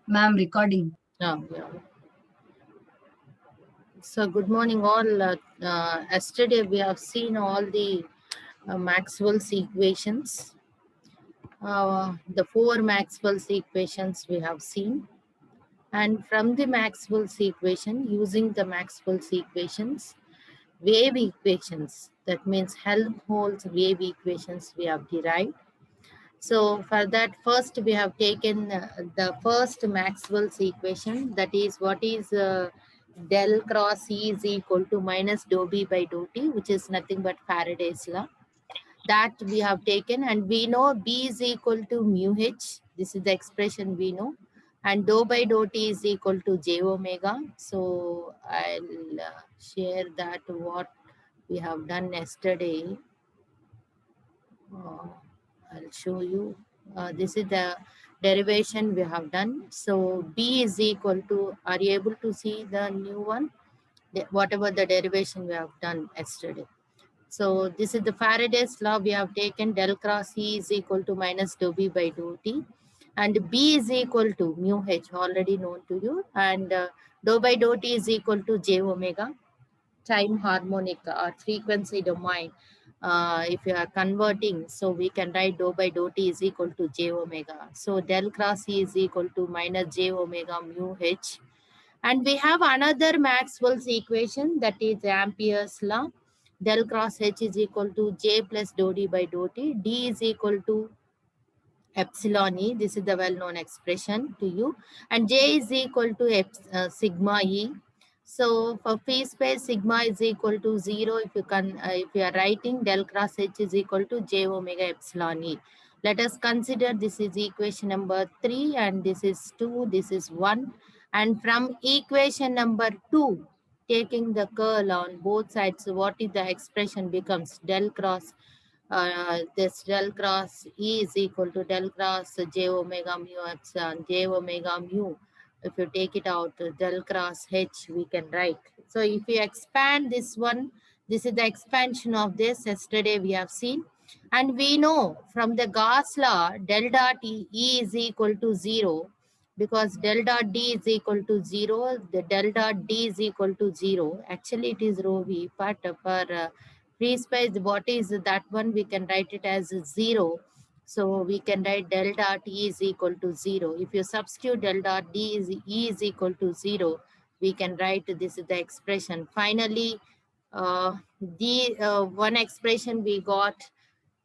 Ma'am, recording. Yeah. So good morning all. Yesterday we have seen all the Maxwell's equations. The four Maxwell's equations we have seen. And from the Maxwell's equation, using the Maxwell's equations, wave equations, that means Helmholtz wave equations we have derived. So for that, first we have taken the first Maxwell's equation, that is what is del cross E is equal to minus dou B by dou T, which is nothing but Faraday's law. That we have taken, and we know B is equal to mu H. This is the expression we know. And dou by dou T is equal to J omega. So I'll share that what we have done yesterday. Uh, I'll show you. This is the derivation we have done. So B is equal to, are you able to see the new one? Whatever the derivation we have done yesterday. So this is the Faraday's law. We have taken del cross E is equal to minus dou B by dou T. And B is equal to mu H, already known to you. And dou by dou T is equal to J omega, time harmonic or frequency domain. If you are converting, so we can write dou by dou T is equal to J omega. So del cross E is equal to minus J omega mu H. And we have another Maxwell's equation, that is Ampere's law. Del cross H is equal to J plus dou D by dou T. D is equal to epsilon E. This is the well-known expression to you. And J is equal to sigma E. So for free space, sigma is equal to 0. If you are writing del cross H is equal to J omega epsilon E. Let us consider this is equation number 3 and this is 2, this is 1. And from equation number 2, taking the curl on both sides, what is the expression becomes del cross this del cross E is equal to del cross J omega mu epsilon J omega mu. If you take it out, del cross H we can write. So if you expand this one, this is the expansion of this. Yesterday we have seen. And we know from the Gauss law, del dot E is equal to 0 because del dot D is equal to 0. The del dot D is equal to 0. Actually, it is rho V, but for free space, what is that one? We can write it as 0. So we can write del dot E is equal to 0. If you substitute del dot D is E is equal to 0, we can write this is the expression. Finally, the one expression we got,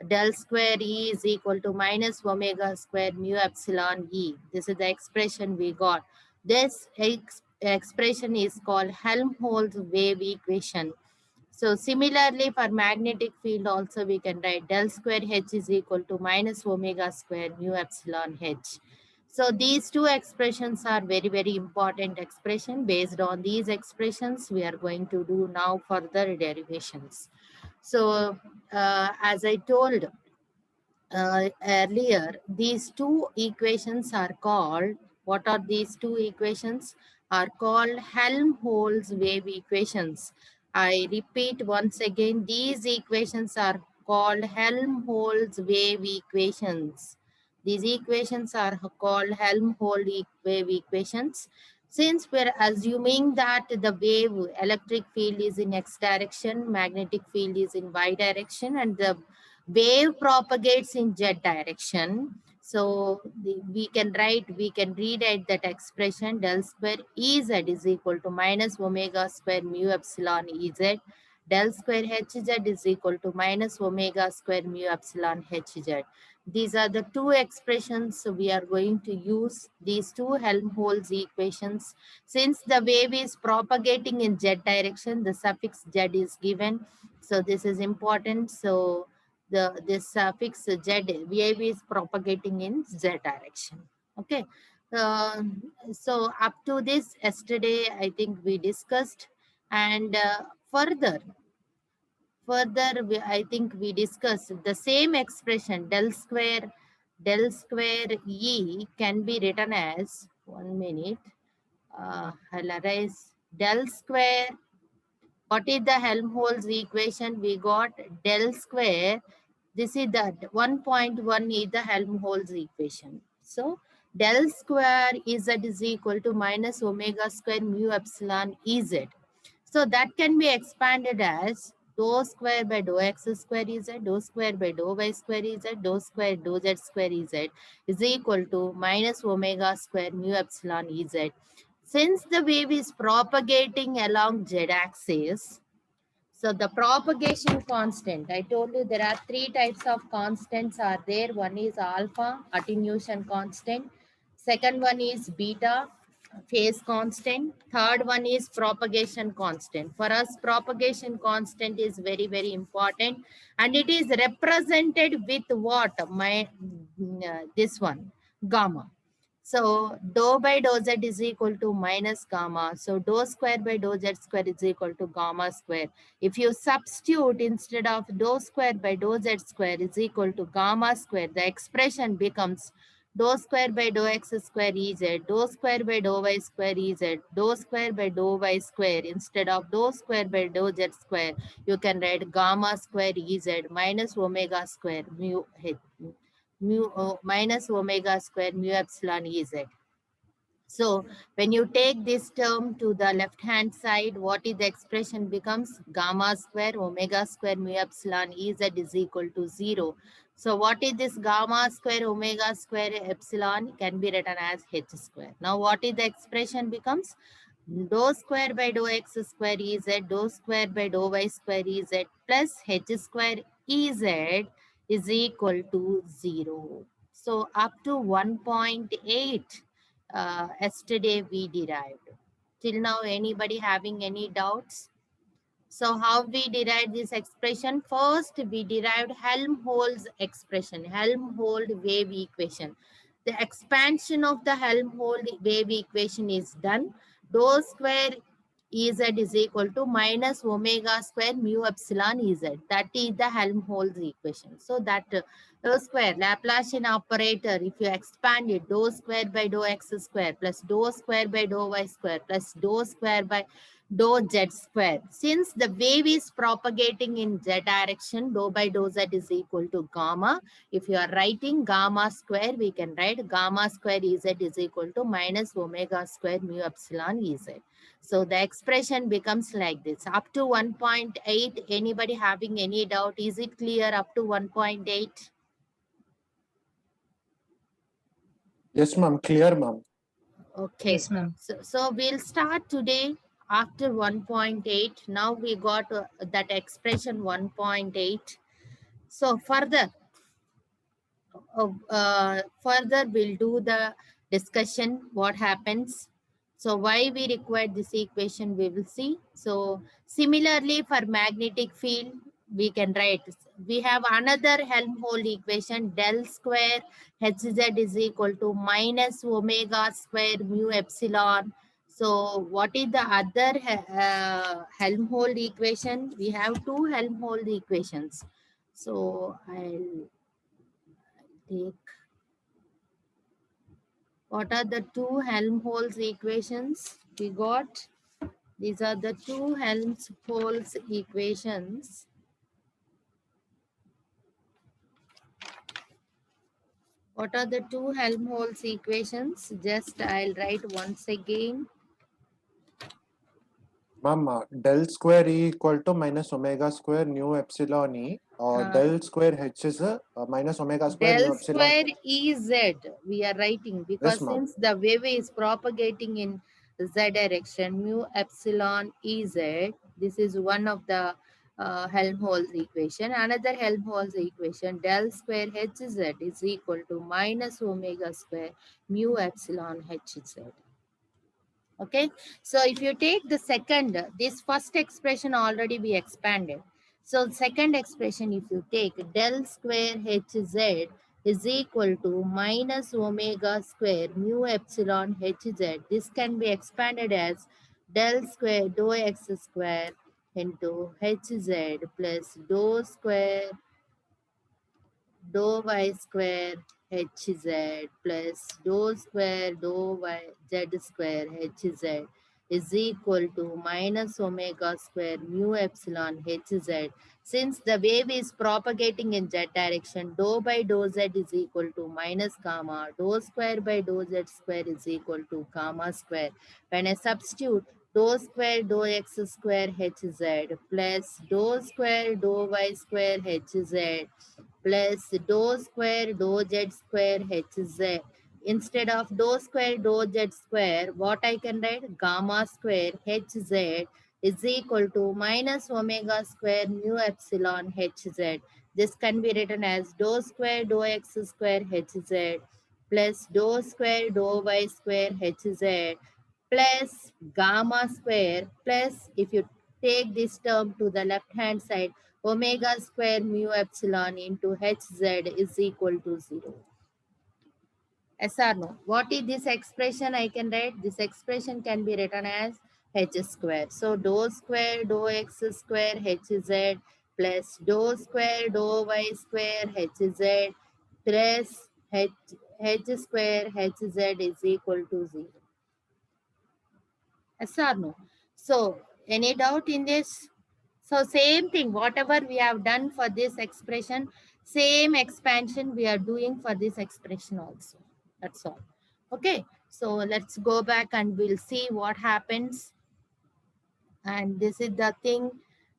del square E is equal to minus omega square mu epsilon E. This is the expression we got. This expression is called Helmholtz wave equation. So similarly for magnetic field also we can write del square H is equal to minus omega square mu epsilon H. So these two expressions are very, very important expression. Based on these expressions, we are going to do now further derivations. So as I told earlier, these two equations are called, what are these two equations? Are called Helmholtz wave equations. I repeat once again, these equations are called Helmholtz wave equations. These equations are called Helmholtz wave equations. Since we're assuming that the wave electric field is in X direction, magnetic field is in Y direction, and the wave propagates in Z direction. So we can rewrite that expression del square Ez is equal to minus omega square mu epsilon Ez. Del square Hz is equal to minus omega square mu epsilon Hz. These are the two expressions we are going to use, these two Helmholtz equations. Since the wave is propagating in Z direction, the suffix Z is given. So this is important. So this suffix Z, wave is propagating in Z direction. Okay. Uh, so up to this, yesterday, I think we discussed. And further, I think we discussed the same expression, del square E can be written as, 1 minute, I'll erase del square. What is the Helmholtz equation? We got del square. This is the 1.1 is the Helmholtz equation. So Del square Ez is equal to minus omega square mu epsilon Ez. So that can be expanded as dou square by dou x square Ez, dou square by dou y square Ez, dou square dou z square Ez is equal to minus omega square mu epsilon Ez. Since the wave is propagating along z-axis, so the propagation constant, I told you there are three types of constants are there. One is alpha, attenuation constant. Second one is beta, phase constant. Third one is propagation constant. For us, propagation constant is very, very important. And it is represented with what? This one, gamma. So dou by dou z is equal to minus gamma. So dou square by dou z square is equal to gamma square. If you substitute instead of dou square by dou z square is equal to gamma square, the expression becomes dou square by dou x square Ez, dou square by dou y square Ez, dou square by dou y square. Instead of dou square by dou z square, you can write gamma square Ez minus omega square mu h minus omega square mu epsilon Ez. So when you take this term to the left hand side, what is the expression becomes gamma square omega square mu epsilon Ez is equal to 0. So what is this gamma square omega square epsilon can be written as h square. Now what is the expression becomes dou square by dou x square Ez, dou square by dou y square Ez plus h square Ez is equal to 0. So up to 1.8 yesterday we derived. Till now, anybody having any doubts? So how we derived this expression? First, we derived Helmholtz expression, Helmholtz wave equation. The expansion of the Helmholtz wave equation is done. Dou square Ez is equal to minus omega square mu epsilon Ez. That is the Helmholtz equation. So that dou square Laplacian operator, if you expand it, dou square by dou x square plus dou square by dou y square plus dou square by dou z square. Since the wave is propagating in z direction, dou by dou z is equal to gamma. If you are writing gamma square, we can write gamma square Ez is equal to minus omega square mu epsilon Ez. So the expression becomes like this. Up to 1.8, anybody having any doubt? Is it clear up to 1.8? Yes, ma'am. Clear, ma'am. Okay. Yes, ma'am. So we'll start today after 1.8. Now we got that expression 1.8. So further we'll do the discussion what happens. So why we require this equation we will see. So similarly for magnetic field we can write, we have another Helmholtz equation, del square Hz is equal to minus omega square mu epsilon. So what is the other Helmholtz equation? We have two Helmholtz equations. So I'll take, what are the two Helmholtz equations we got? These are the two Helmholtz equations. What are the two Helmholtz equations? Just I'll write once again. Ma'am, del square E equal to minus omega square nu epsilon E. Del square H is minus omega square nu Del epsilon. square Ez we are writing because Yes, ma'am. since the wave is propagating in z direction, mu epsilon Ez, this is one of the Helmholtz equation. Another Helmholtz equation, del square Hz is equal to minus omega square mu epsilon Hz. Okay, so if you take the second, this first expression already we expanded. So second expression, if you take del square Hz is equal to minus omega square mu epsilon Hz, this can be expanded as del square dou x square into Hz plus dou square dou y square Hz plus dou square dou y z square Hz is equal to minus omega square mu epsilon hz. Since the wave is propagating in z direction, dou by dou z is equal to minus gamma, dou square by dou z square is equal to gamma square. When I substitute dou square dou x square hz plus dou square dou y square hz plus dou square dou z square hz. Instead of dou square dou z square, what I can write? Gamma square hz is equal to minus omega square mu epsilon hz. This can be written as dou square dou x square hz plus dou square dou y square hz plus gamma square plus, if you take this term to the left hand side, omega square mu epsilon into hz is equal to 0. Yes or no? What is this expression I can write? This expression can be written as h square. So dou square dou x square hz plus dou square dou y square hz plus h square hz is equal to 0. Yes or no? So any doubt in this? So same thing, whatever we have done for this expression, same expansion we are doing for this expression also. That's all. Okay, so let's go back and we'll see what happens. And this is the thing.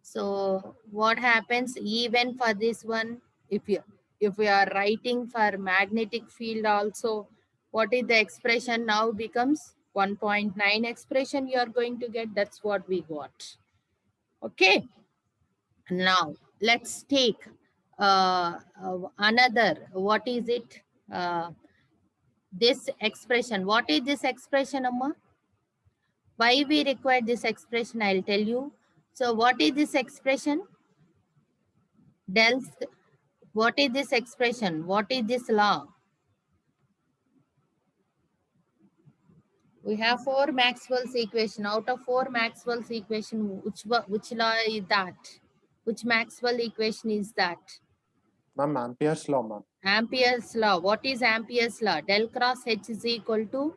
So what happens even for this one, if we are writing for magnetic field also, what is the expression now becomes 1.9 expression you are going to get. That's what we got. Okay. Now, let's take another. What is it? This expression. What is this expression, Amma? Why we require this expression, I'll tell you. So, what is this expression? Del. What is this expression? What is this law? We have 4 Maxwell's equation. Out of 4 Maxwell's equation, which law is that? Which Maxwell equation is that? Ma'am, Ampere's law, ma'am. Ampere's law. What is Ampere's law? Del cross H is equal to?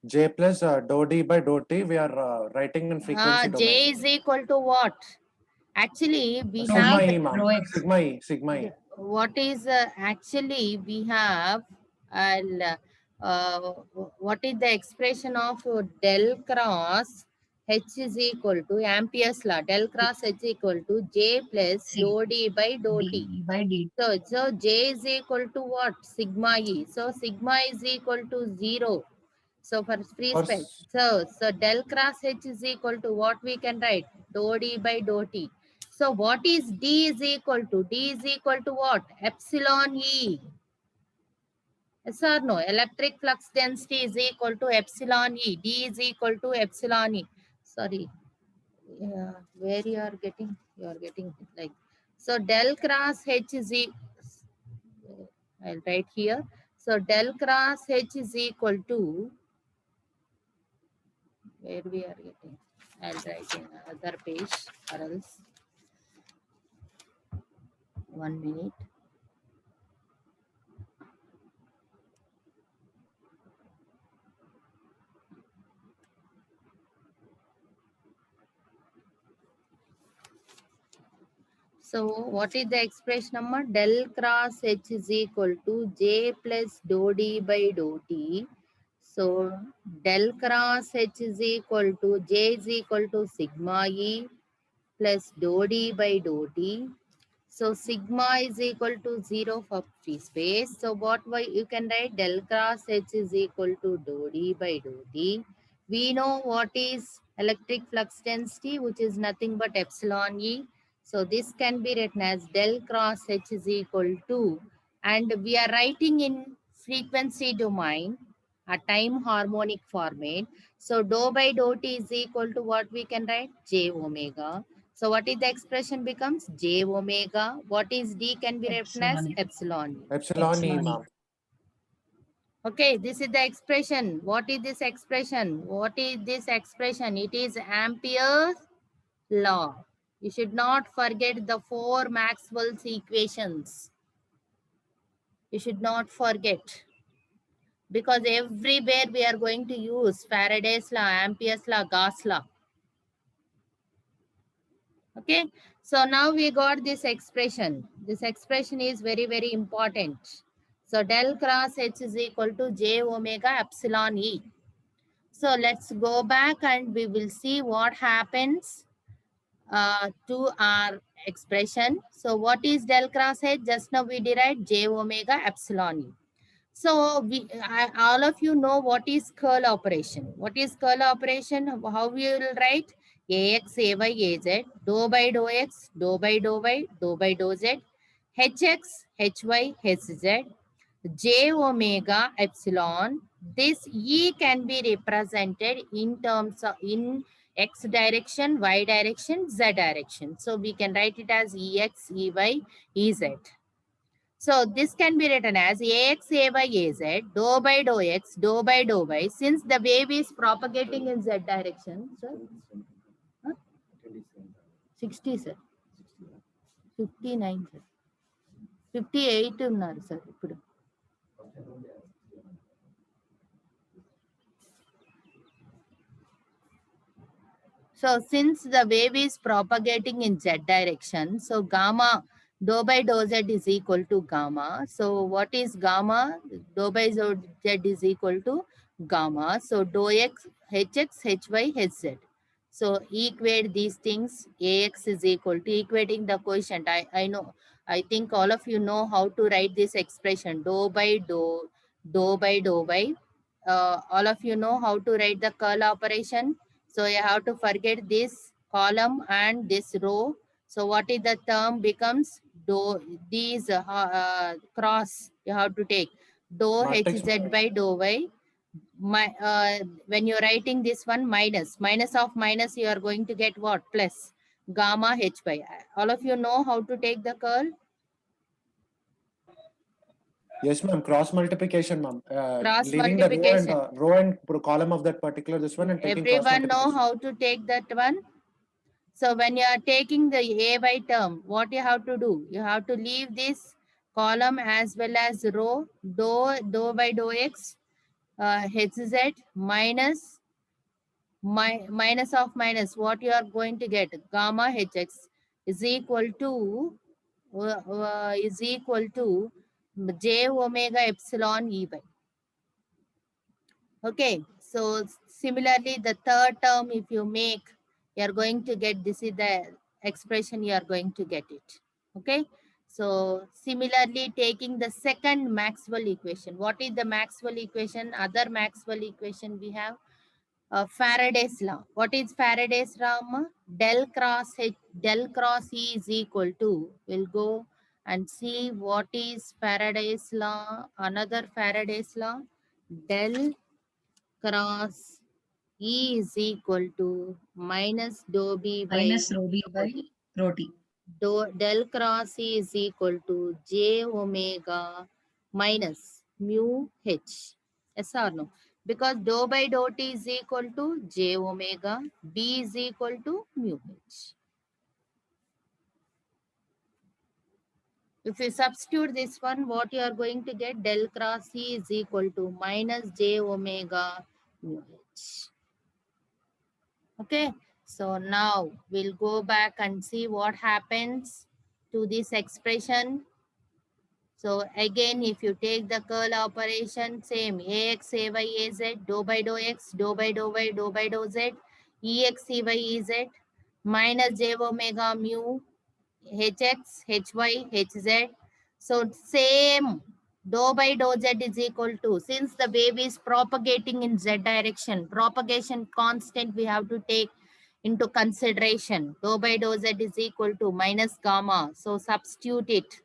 J plus dou d by dou t. We are writing in frequency domain. J is equal to what? Actually, we Sigma have... E, ma'am. Sigma E. Sigma E. What is actually we have... what is the expression of del cross H is equal to Ampere's law? Del cross H equal to J plus dou d by dou t. So J is equal to what? Sigma E. So sigma is equal to 0. So for free space. So del cross H is equal to what we can write? Dou d by dou t. So what is D is equal to? D is equal to what? Epsilon E. Yes or no? Electric flux density is equal to epsilon E. D is equal to epsilon E. Sorry. Where you are getting? You are getting like... So del cross H is I'll write here. So del cross H is equal to... Where we are getting? I'll write in another page or else. 1 minute. So what is the expression number? Del cross H is equal to J plus dou D by dou T. So del cross H is equal to J is equal to sigma E plus dou D by dou T. So sigma is equal to 0 for free space. So what you can write? Del cross H is equal to dou D by dou T. We know what is electric flux density, which is nothing but epsilon E. So this can be written as del cross H is equal to, and we are writing in frequency domain, a time harmonic format. So dou by dou T is equal to what we can write? J omega. So what is the expression becomes? J omega. What is D can be written as? Epsilon. Epsilon E, ma'am. Okay, this is the expression. What is this expression? What is this expression? It is Ampere's law. You should not forget the 4 Maxwell's equations. You should not forget. because everywhere we are going to use Faraday's law, Ampere's law, Gauss law. Okay, so now we got this expression. This expression is very, very important. So del cross H is equal to J omega epsilon E. So let's go back and we will see what happens to our expression. So what is del cross H? Just now we derived J omega epsilon E. So all of you know what is curl operation. What is curl operation? How we will write? Ax, Ay, Az, dou by dou x, dou by dou y, dou by dou z, hx, hy, hz, j omega epsilon. This E can be represented in terms of in x direction, y direction, z direction. So we can write it as Ex, Ey, Ez. So this can be written as Ax, Ay, Az, dou by dou x, dou by dou y. Since the wave is propagating in z direction, sir. Huh? 60, sir. 59, sir. 58 ఉన్నారు sir ఇప్పుడు. So since the wave is propagating in z direction, so gamma dou by dou z is equal to gamma. So what is gamma? Dou by z is equal to gamma. So dou x, hx, hy, hz. So equate these things. Ax is equal to equating the quotient. I know. I think all of you know how to write this expression. Dou by dou by dou by. All of you know how to write the curl operation. So you have to forget this column and this row. So what is the term becomes? Dou, these cross you have to take. Dou Matrix. hz by dou y. When you're writing this one minus of minus, you are going to get what? Plus gamma h by. All of you know how to take the curl? Yes, ma'am. Cross multiplication, ma'am. Cross Leaving multiplication. the row and column of that particular this one and taking cross Everyone know multiplication. how to take that one? So when you are taking the AY term, what you have to do? You have to leave this column as well as row. Dou by dou x, hz minus minus of minus. What you are going to get? Gamma hx is equal to j omega epsilon E by. Okay, so similarly the third term, if you make, you are going to get, this is the expression, you are going to get it. Okay, so similarly taking the second Maxwell equation. What is the Maxwell equation? Other Maxwell equation we have Faraday's law. What is Faraday's law? Del cross E is equal to, we'll go and see what is Faraday's law. Another Faraday's law, del cross E is equal to minus dou B by minus rho B by rho T. Del cross E is equal to j omega minus mu h. Yes or no? Because dou by dou T is equal to j omega, B is equal to mu h. If you substitute this one, what you are going to get? Del cross E is equal to minus j omega mu h. Okay, so now we'll go back and see what happens to this expression. So again, if you take the curl operation, same Ax, Ay, Az, dou by dou x, dou by dou y, dou by dou z, Ex, Ey, Ez, minus j omega mu, hx, hy, hz. So same dou by dou z is equal to, since the wave is propagating in z direction, propagation constant we have to take into consideration. Dou by dou z is equal to minus gamma. So substitute it.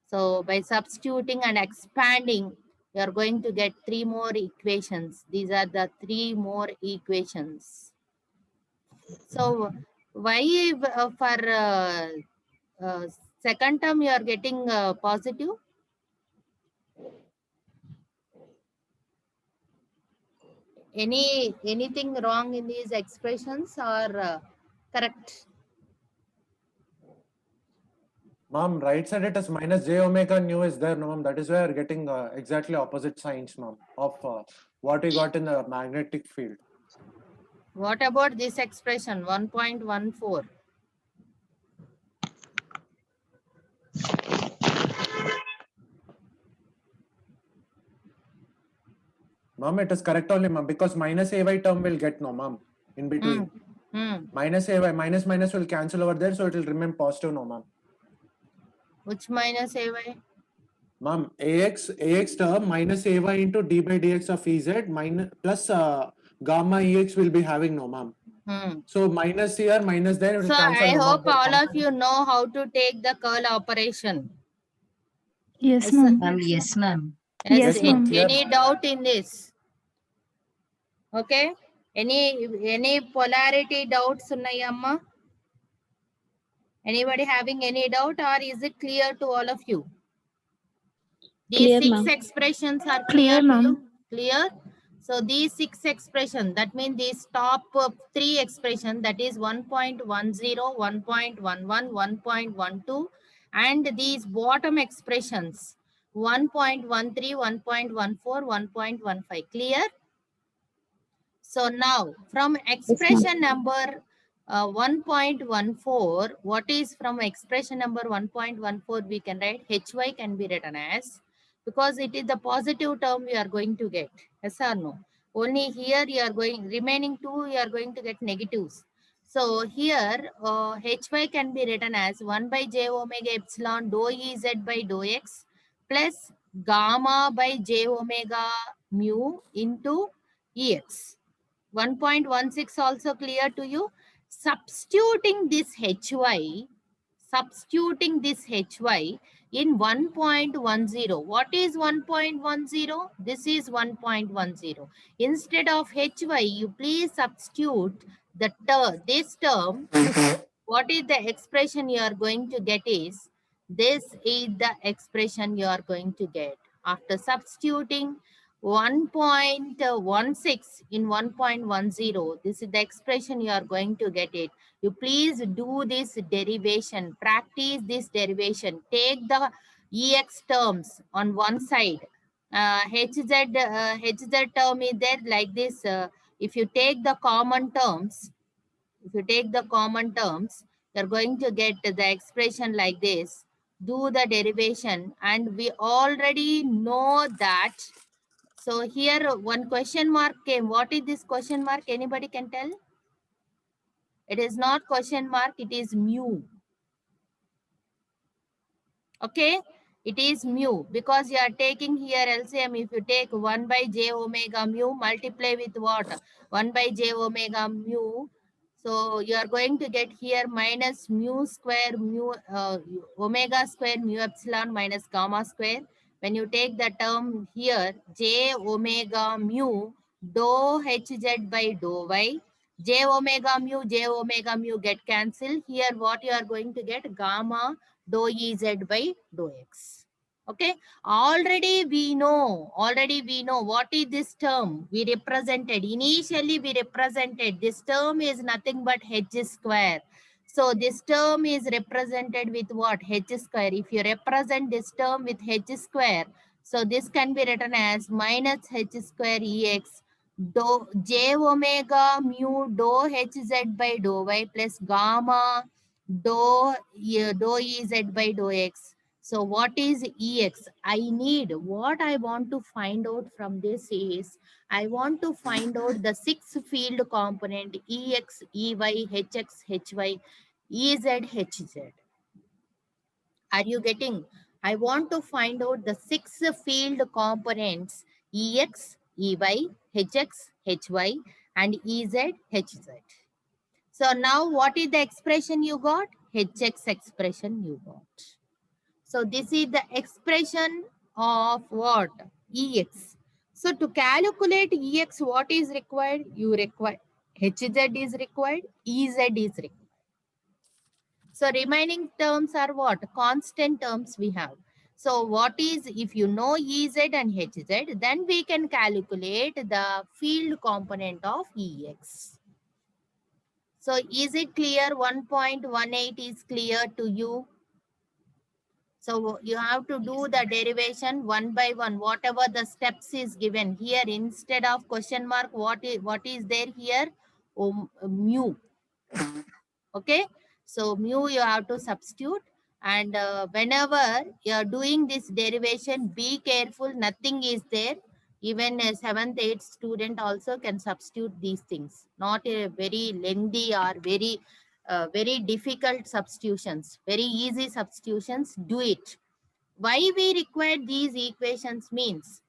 So by substituting and expanding, you are going to get 3 more equations. These are the 3 more equations. So why for second term you are getting positive? Anything wrong in these expressions or correct? Ma'am, right side it is minus j omega nu is there, no, ma'am. That is why we are getting exactly opposite signs, ma'am, of what we got in the magnetic field. What about this expression 1.14? Ma'am, it is correct only, ma'am, because minus ay term will get, no, ma'am, in between. Minus ay, minus will cancel over there, so it will remain positive, no, ma'am. Which minus ay? Ma'am, ax term minus ay into d by dx of ez minus plus gamma ex will be having, no, ma'am. So minus here, minus there, it will So cancel, I no, ma'am. hope all of you know how to take the curl operation. Yes, Yes, ma'am. Yes, ma'am. Yes, ma'am. Clear, Any ma'am. doubt in this? Okay. Any polarity doubts unnayamma? Anybody having any doubt, or is it clear to all of you? These Clear, 6 ma'am. expressions are Clear, clear to ma'am. you? Clear? So these 6 expressions, that means these top 3 expressions, that is 1.10, 1.11, 1.12, and these bottom expressions 1.13, 1.14, 1.15. Clear? So now from expression number 1.14, what is from expression number 1.14 we can write hy can be written as, because it is the positive term we are going to get. Yes or no? Only here you are going, remaining 2 you are going to get negatives. So here hy can be written as 1 by j omega epsilon dou Ez by dou x plus gamma by j omega mu into Ex. 1.16 also clear to you? Substituting this hy in 1.10. What is 1.10? This is 1.10. Instead of hy, you please substitute this term. What is the expression you are going to get is, this is the expression you are going to get. After substituting 1.16 in 1.10, this is the expression you are going to get it. You please do this derivation, practice this derivation. Take the ex terms on one side. Hz term is there like this. If you take the common terms, you're going to get the expression like this. Do the derivation, and we already know that. So here one question mark came. What is this question mark? Anybody can tell? It is not question mark, it is mu. Okay, it is mu, because you are taking here LCM. If you take 1 by j omega mu, multiply with what? 1 by j omega mu. So you are going to get here minus mu square mu omega square mu epsilon minus gamma square. When you take the term here, j omega mu dou hz by dou y, j omega mu get cancelled. Here what you are going to get? Gamma dou Ez by dou x. Okay, already we know what is this term we represented. Initially we represented this term is nothing but h square. So this term is represented with what? H square. If you represent this term with h square, so this can be written as minus h square ex dou j omega mu dou hz by dou y plus gamma dou Ez by dou x. So what is Ex? What I want to find out from this is, I want to find out the 6 field component Ex, Ey, Hx, Hy, Ez, Hz. Are you getting? I want to find out the 6 field components Ex, Ey, Hx, Hy, and Ez, Hz. So now what is the expression you got? Hx expression you got. So this is the expression of what? Ex. So to calculate Ex, what is required? You require Hz is required, Ez is required. So remaining terms are what? Constant terms we have. So what is, if you know Ez and Hz, then we can calculate the field component of Ex. So is it clear? 1.18 is clear to you? So you have to do the derivation one by one, whatever the steps is given here. Instead of question mark, what is there here? Mu. Okay, so mu you have to substitute, and whenever you are doing this derivation, be careful, nothing is there. Even a 7th 8th student also can substitute these things, not a very lengthy or very difficult substitutions, very easy substitutions. Do it. Why we require these equations means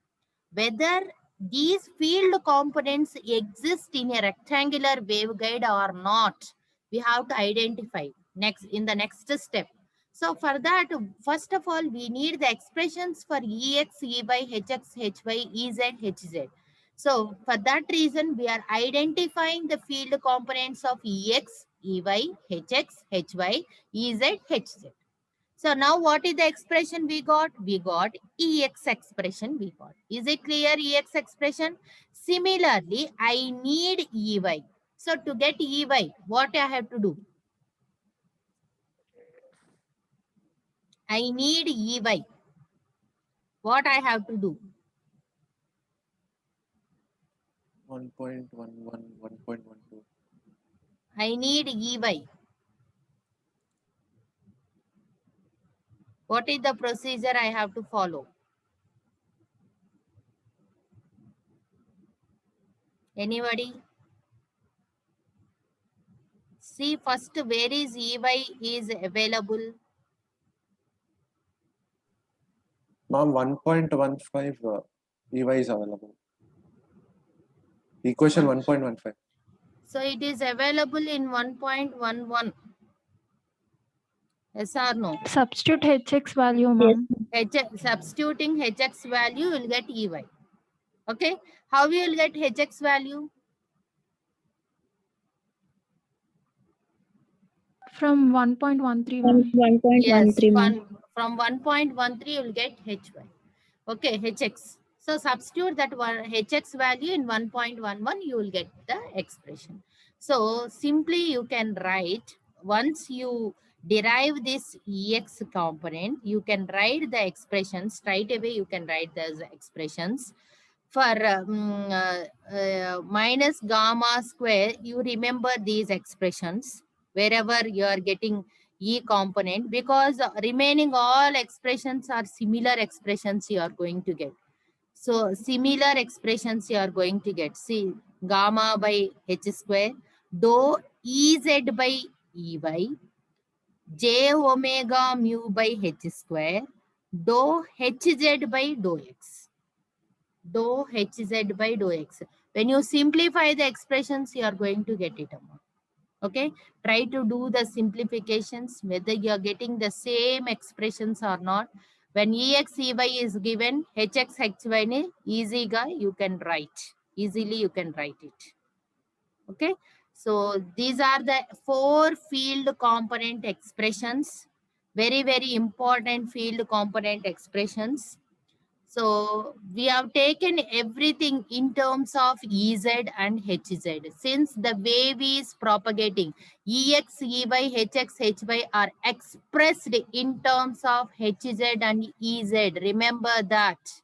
whether these field components exist in a rectangular waveguide or not, we have to identify next in the next step. So for that, first of all, we need the expressions for Ex, Ey, Hx, Hy, Ez, Hz. So for that reason, we are identifying the field components of Ex, Ey, Hx, Hy, Ez, Hz. So now what is the expression we got? We got Ex expression we got. Is it clear, Ex expression? Similarly, I need Ey. So to get Ey, what I have to do? I need Ey. What I have to do? 1.11, 1.12. I need Ey. What is the procedure I have to follow? Anybody? See first where is Ey is available. Ma'am, 1.15 EY is available. Equation 1.15. So it is available in 1.11. Yes or no? Substitute Hx value, ma'am. Substituting Hx value, you will get Ey. Okay. How you will get Hx value? From 1.13, ma'am. 1.13, Yes, ma'am. from 1.13 you will get Hy. Okay, Hx. So substitute that one Hx value in 1.11, you will get the expression. So simply you can write, once you derive this Ex component, you can write the expressions straight away. You can write those expressions. For minus gamma square, you remember these expressions wherever you are getting E component, because remaining all expressions are similar expressions you are going to get. So similar expressions you are going to get. See, gamma by H square, dou Ez by Ey, J omega mu by H square, dou Hz by dou X. Dou Hz by dou X. When you simplify the expressions, you are going to get it. Okay, try to do the simplifications, whether you are getting the same expressions or not. When Ex, Ey is given, Hx, Hy easy guy, you can write. Easily you can write it. Okay, so these are the 4 field component expressions. Very, very important field component expressions. So we have taken everything in terms of Ez and Hz. Since the wave is propagating, Ex, Ey, Hx, Hy are expressed in terms of Hz and Ez. Remember that.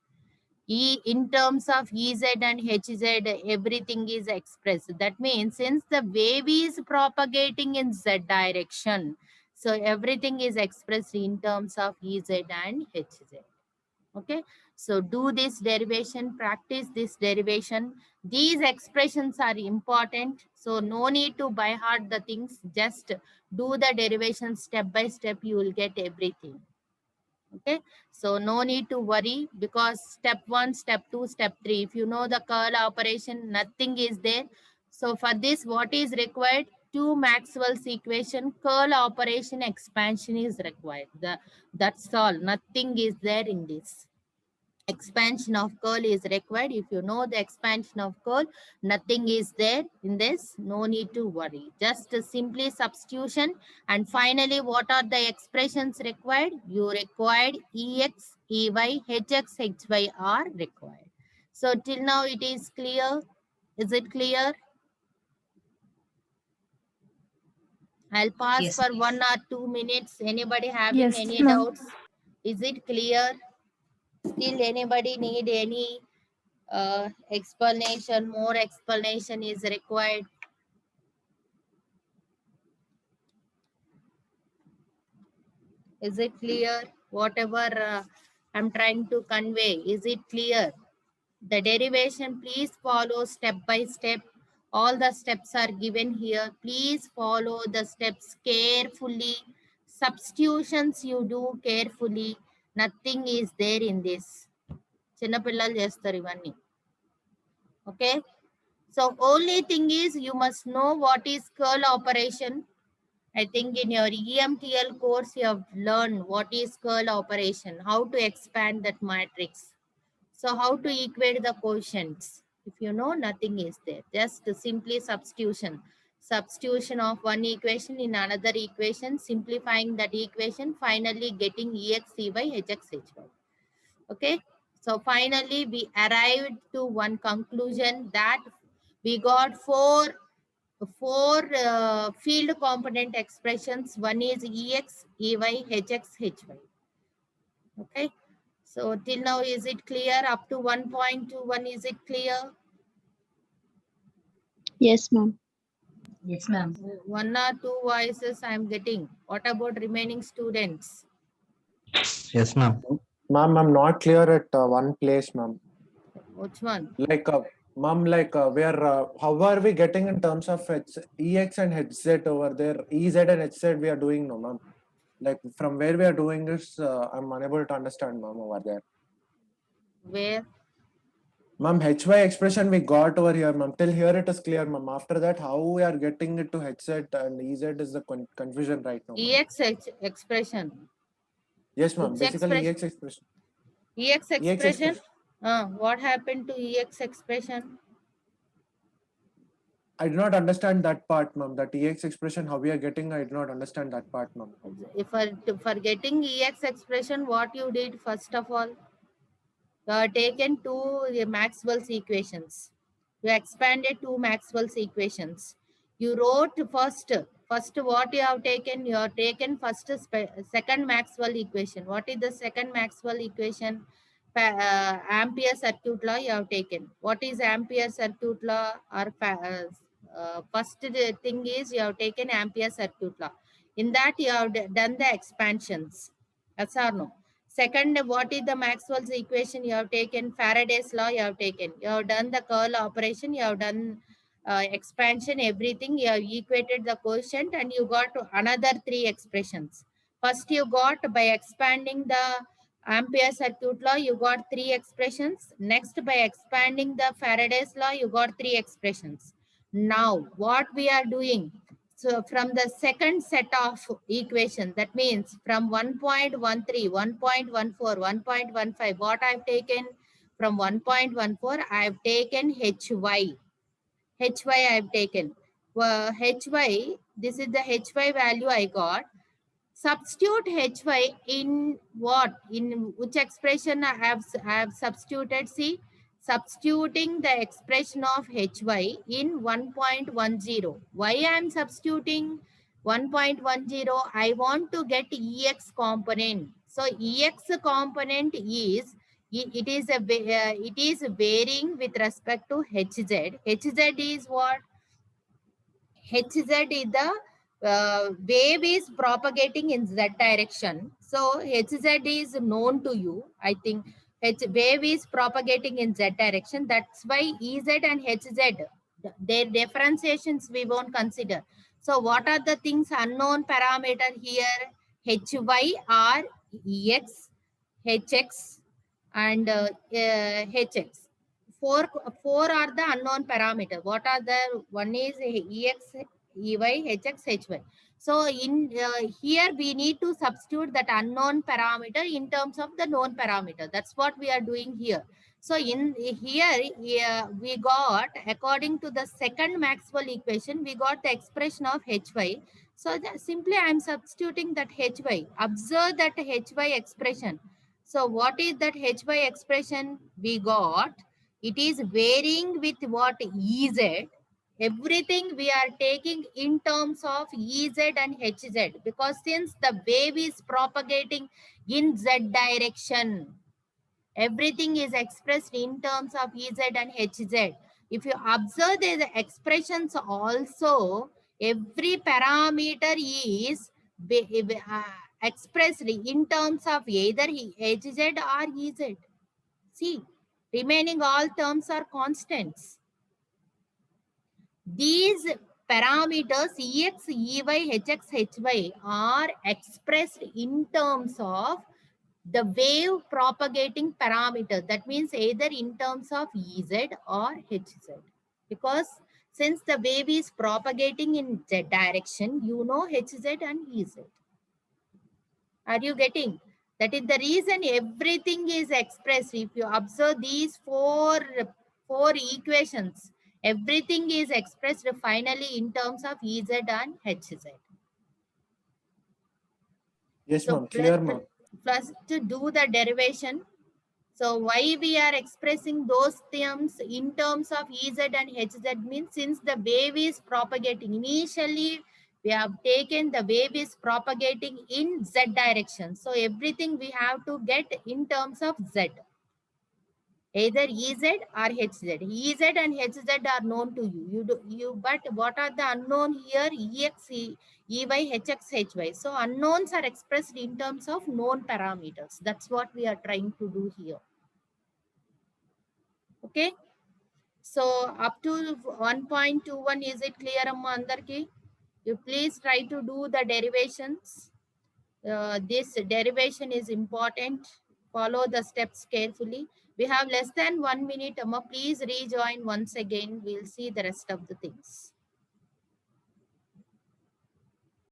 In terms of Ez and Hz, everything is expressed. That means since the wave is propagating in Z direction, so everything is expressed in terms of Ez and Hz. Okay, so do this derivation, practice this derivation. These expressions are important, so no need to by heart the things, just do the derivation step by step, you will get everything. Okay, so no need to worry, because step 1, step 2, step 3, if you know the curl operation, nothing is there. So for this, what is required? 2 Maxwell's equation, curl operation expansion is required. That's all, nothing is there in this. Expansion of curl is required. If you know the expansion of curl, nothing is there in this, no need to worry, just simply substitution. And finally, what are the expressions required? You required Ex, Ey, Hx, Hy are required. So till now it is clear. Is it clear? I'll pause Yes. for 1 or 2 minutes. Anybody having Yes, any ma'am. doubts? Is it clear? Still anybody need any explanation? More explanation is required. Is it clear? Whatever I'm trying to convey, is it clear? The derivation, please follow step by step. All the steps are given here. Please follow the steps carefully. Substitutions you do carefully. Nothing is there in this. చిన్నపిల్లలు చేస్తారు ఇవన్నీ. Okay. So only thing is you must know what is curl operation. I think in your EMTL course you have learned what is curl operation, how to expand that matrix. So how to equate the quotients. If you know, nothing is there. Just simply substitution. Substitution of one equation in another equation, simplifying that equation, finally getting EX, EY, HX, HY. Okay. So finally we arrived to one conclusion that we got four field component expressions. One is EX, EY, HX, HY. Okay. So till now, is it clear? Up to 1.21, is it clear? Yes, ma'am. Yes, ma'am. One or two voices I am getting. What about remaining students? Yes, ma'am. Ma'am, I'm not clear at one place, ma'am. Which one? Like, ma'am, like how are we getting in terms of EX and HZ over there? EZ and HZ we are doing, no, ma'am. Like from where we are doing this, I'm unable to understand, ma'am, over there. Where? Ma'am, HY expression we got over here, ma'am. Till here it is clear, ma'am. After that, how we are getting it to HZ and EZ is the confusion right now. EX expression. Yes, ma'am. Which Basically, expression? EX expression. EX expression? What happened to EX expression? I do not understand that part, ma'am. That EX expression, how we are getting, I do not understand that part, ma'am. If for getting EX expression, what you did first of all? You have taken two Maxwell's equations. You expanded two Maxwell's equations. You wrote first what you have taken? You have taken first second Maxwell equation. What is the second Maxwell equation? Ampere circuit law you have taken. What is Ampere circuit law? Or first thing is you have taken Ampere circuit law. In that you have done the expansions. Yes or no? Second, what is the Maxwell's equation? You have taken Faraday's law, you have taken. You have done the curl operation, you have done expansion, everything. You have equated the quotient and you got another three expressions. First, you got by expanding the Ampere circuit law, you got three expressions. Next, by expanding the Faraday's law, you got three expressions. Now, what we are doing? So from the second set of equation, that means from 1.13, 1.14, 1.15, what I've taken from 1.14, I've taken HY. HY I've taken. HY, this is the HY value I got. Substitute HY in what? In which expression I have substituted? See, substituting the expression of HY in 1.10. Why I am substituting 1.10? I want to get EX component. So EX component is it is varying with respect to HZ. HZ is what? HZ is the wave is propagating in Z direction. So HZ is known to you. I think wave is propagating in Z direction. That's why EZ and HZ, their differentiations we won't consider. So what are the things unknown parameter here? HY are EX, HX and HX. Four are the unknown parameter. What are the? One is EX, EY, HX, HY. So in here we need to substitute that unknown parameter in terms of the known parameter. That's what we are doing here. So in here we got, according to the second Maxwell equation, we got the expression of HY. So simply I am substituting that HY. Observe that HY expression. So what is that HY expression we got? It is varying with what? EZ. Everything we are taking in terms of Ez and Hz, because since the wave is propagating in Z direction, everything is expressed in terms of Ez and Hz. If you observe the expressions also, every parameter is expressed in terms of either Hz or Ez. See, remaining all terms are constants. These parameters Ex, Ey, Hx, Hy are expressed in terms of the wave propagating parameter. That means either in terms of Ez or Hz. Because since the wave is propagating in Z direction, you know Hz and Ez. Are you getting? That is the reason everything is expressed. If you observe these four equations, everything is expressed finally in terms of Ez and Hz. Yes, So ma'am. Clear, ma'am. plus to do the derivation. So why we are expressing those terms in terms of Ez and Hz means since the wave is propagating, initially we have taken the wave is propagating in Z direction. So everything we have to get in terms of Z. Either Ez or Hz. Ez and Hz are known to you. But what are the unknown here? Ex, Ey, Hx, Hy. So unknowns are expressed in terms of known parameters. That's what we are trying to do here. Okay. So up to 1.21, is it clear, Amma Andarki? You please try to do the derivations. This derivation is important. Follow the steps carefully. We have less than 1 minute, Amma. Please rejoin once again. We'll see the rest of the things.